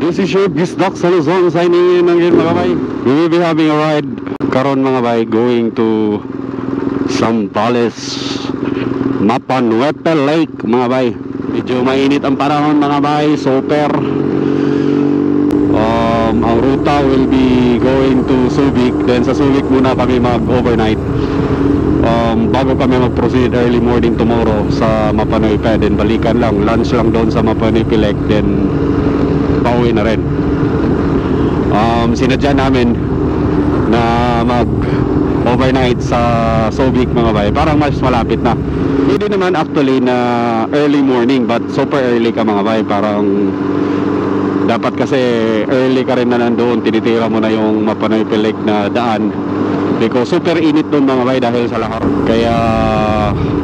This is your Gisdak sa Luzon signing in again mga bay. We will be having a ride karon mga bay going to Zambales Mapanuepe Lake mga bay. Medyo mainit ang panahon mga bay, super. Ang ruta will be going to Subic, then sa Subic muna kami mag-overnight bago kami mag-proceed early morning tomorrow sa Mapanuepe, then balikan lang, lunch lang doon sa Mapanuepe Lake, then pauwi na rin. Sinadya namin na mag-overnight sa Subic mga bay, parang mas malapit na. Hindi naman actually na early morning, but super early ka mga bay, parang dapat kasi early ka rin na nandoon, tinitira mo na yung Mapanuepe Lake na daan because super init doon mga bay dahil sa lahar. Kaya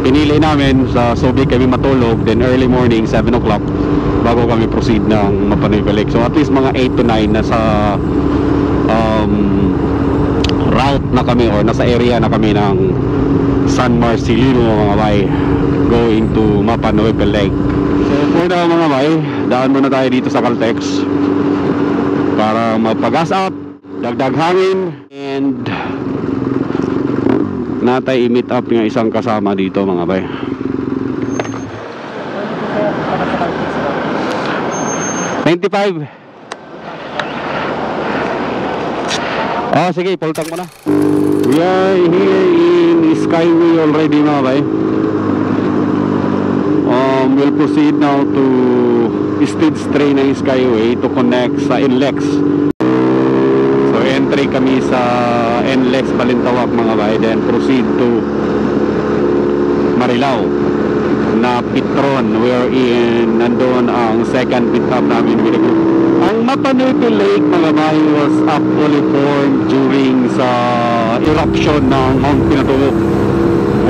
pinili namin sa Subic kami matulog, then early morning 7 o'clock bago kami proceed ng Mapanuepe Lake. So at least mga 8 to 9 nasa route na kami or nasa area na kami ng San Marcelino mga bay, going to Mapanuepe Lake. So for now mga bay, daan muna tayo dito sa Caltex para magpa-gas up, dagdag hangin, and natay i-meet up yung isang kasama dito mga bay. $95. Oh sige, pultang mo na. We are here in Skyway already mga bay. We'll proceed now to stage 3 ng Skyway to connect sa NLEX. So entry kami sa NLEX Balintawak mga bay, then proceed to Marilao na Petron, wherein nandun ang second pit stop namin with the group. Ang Mapanuepe Lake mga bay was actually formed during sa eruption ng Mount Pinatubo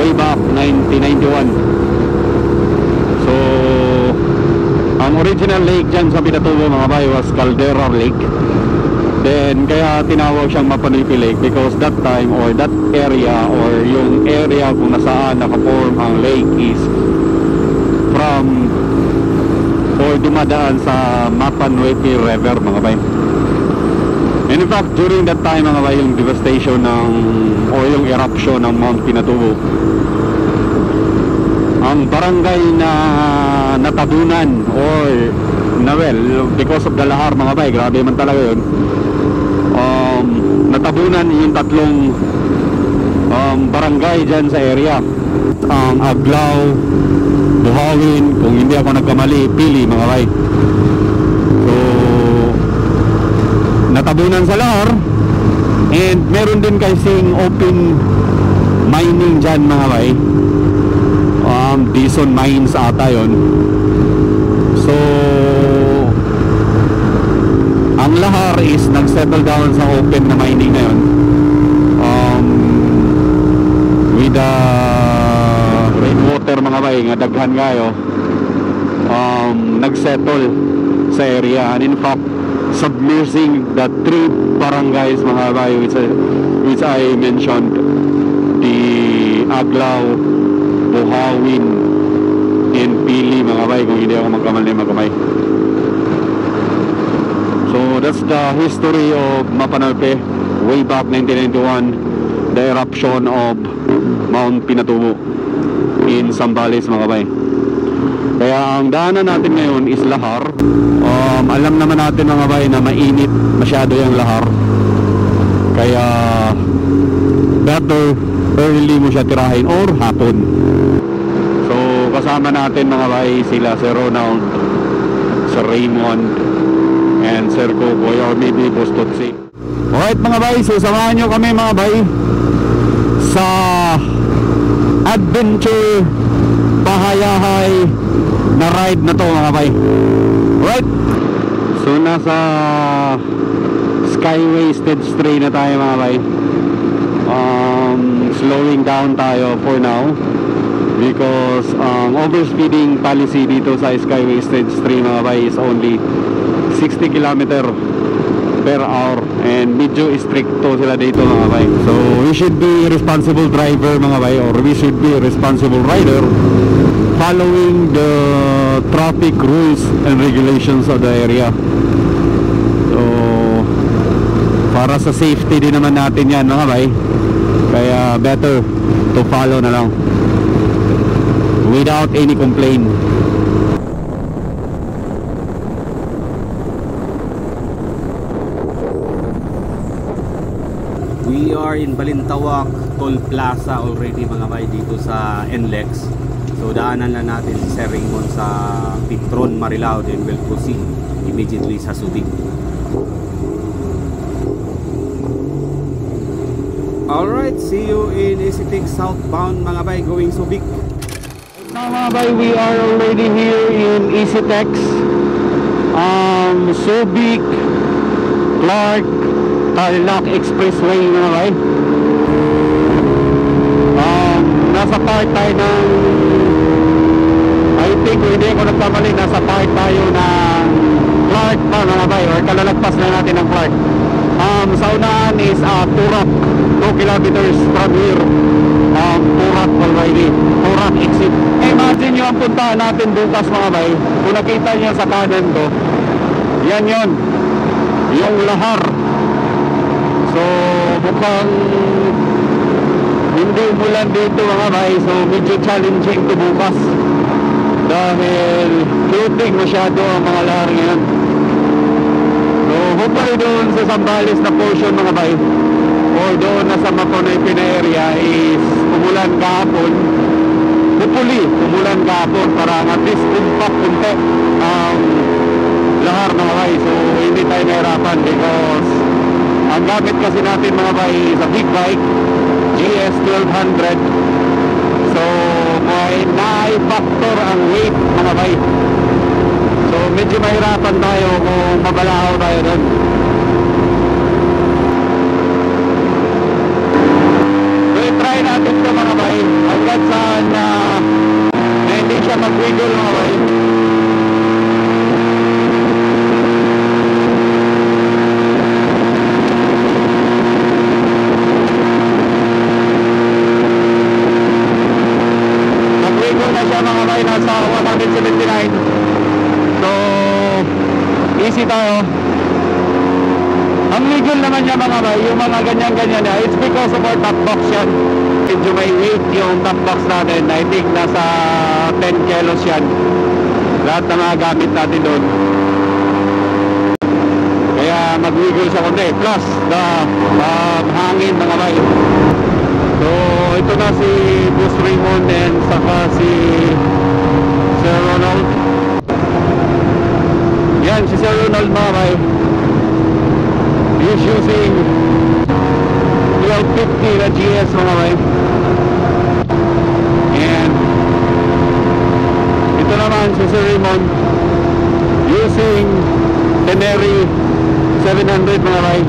way back 1991. So ang original lake dyan sa Pinatubo mga bay was Caldera Lake. Then kaya tinawag siyang Mapanuepe Lake because that time or that area or yung area kung nasaan nakaform ang lake is from or dumadaan sa Mapanuepe River mga bay. And in fact during that time mga bay, yung devastation ng o yung eruption ng Mount Pinatubo, ang barangay na natabunan or well, because of the lahar mga bay, grabe man talaga yun, natabunan yung tatlong barangay dyan sa area, ang Aglaw, Buhawin, kung hindi ako nagkamali, Pili mga bay. So natabunan sa lahar, and meron din kasing open mining dyan mga bay. Dison Mines ata yun. So ang lahar is nag-settle down sa open na mining na yun, with the rainwater mga bay nga daghan kayo, nag-settle sa area, and in fact submersing the 3 barangays mga bay which I mentioned, the Aglaw, Buhawin, and Pili mga bay, kung hindi ako magkamay. So that's the history of Mapanuepe way back 1991, the eruption of Mount Pinatubo in Zambales mga bay. Kaya ang daanan natin ngayon is lahar. Alam naman natin mga bay na mainit masyado yung lahar, kaya better early mo siya tirahin or hapon. So kasama natin mga bay sila Sir Ronald, Sir Raymond, and Sir Kokoy, or maybe Bostotsi. Alright mga bay, so samahan nyo kami mga bay sa adventure pahayahay na ride na to mga bay. Alright, so nasa Skyway stage 3 na tayo mga bay. Slowing down tayo for now because overspeeding policy dito sa Skyway stage 3 mga bay is only 60 km per hour, and medyo stricto sila dito mga bay. So we should be responsible driver mga bay, or we should be responsible rider following the traffic rules and regulations of the area. para sa safety din naman natin yan mga bay. Kaya better to follow na lang without any complaint. We are in Balintawak Toll Plaza already mga bay, dito sa NLEX. So daanan lang natin si Sir Raymond sa Petron, Marilao, then we'll proceed immediately sa Subic. Alright, see you in EasyTech southbound mga bay, going Subic. Now mga bay, we are already here in EasyTech Subic Clark Tarlac Expressway mga bay. Nasa part tayo ng, I think hindi ako nagkamali, nasa part tayo ng Clark pa mga bay, or kalalagpas na natin ng Clark. Sa unahan is Turak, 2 kilometers from here. Turak already, Turak exit. Imagine nyo ang puntahan natin bukas mga bay. Kung nakita nyo sa kanan ko, yan yon, yung Lahar. So mukhang hindi umulan dito mga bay, so medyo challenging to bukas dahil floating masyado ang mga lahar ngayon. So hopefully doon sa Zambales na portion mga bay, or doon na sa Maconay Pina area is umulan kahapon. Hopefully umulan kahapon para at least kumpak kunti ang lahar mga bay, so hindi tayo nahirapan because ang gamit kasi natin mga bay sa big bike GS 1200, so may na-factor ang weight mga bay, so medyo mahirapan tayo kung mabalahaw tayo doon. So i-try natin ito mga bay hanggang saan na hindi siya mag-wiggle mga bay. Nasa 179, so easy tayo. Ang legal naman niya mga bay, yung mga ganyan-ganyan na, it's because of our top box yan. Medyo may weight yung top box natin, I think nasa 10 kilos yan, lahat ng mga gamit natin doon. Kaya mag-wiggle siya kundi, plus the hangin mga bay. So ito na si Boss Raymond and saka si Sir Ronald. Yan si Sir Ronald mga bay, he's using 1250 na GS mga bay. And ito naman si Sir Raymond using Teneri 700 mga bay,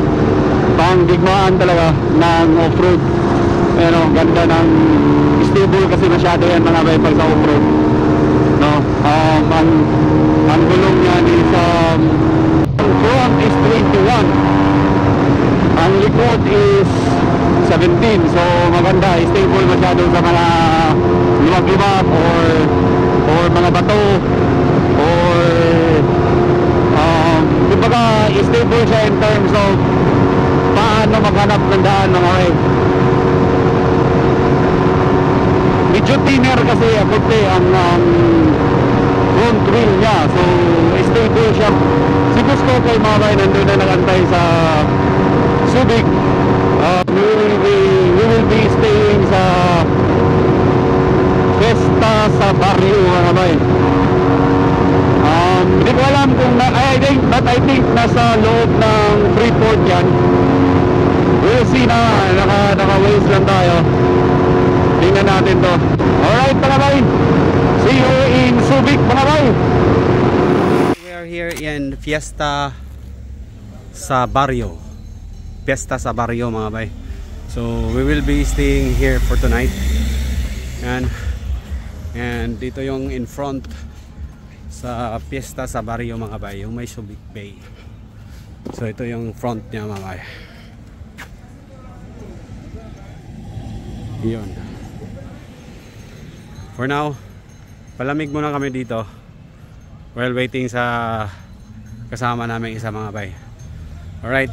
pang digmaan talaga ng off-road. Pero ganda ng stable kasi masyado yan mga bay pag sa off-road, no? Ang gulong niya is ang front is 21, ang likod is 17, so maganda, stable masyado sa mga luwag-luwag or mga bato, or kumbaga stable siya in terms of paano maghanap ng daan mga bay. Medyo thinner kasi puti ang front wheel niya, so stable siya. Si Gusto kay mga bay nandun na nakantay sa Subic. We will be staying sa Fiesta sa Barrio mga bay. Hindi ko alam kung I think nasa loob ng Freeport yan. We'll see na, naka-waze lang tayo. Tingnan natin to. Alright mga bay, see you in Subic mga bay. We are here in Fiesta sa Barrio. Fiesta sa Barrio mga bay. So we will be staying here for tonight. And dito yung in front sa Fiesta sa Barrio mga bay, yung may Subic Bay. So ito yung front niya mga bay. Yun. For now, palamig muna kami dito while waiting sa kasama namin isa mga bay. Alright.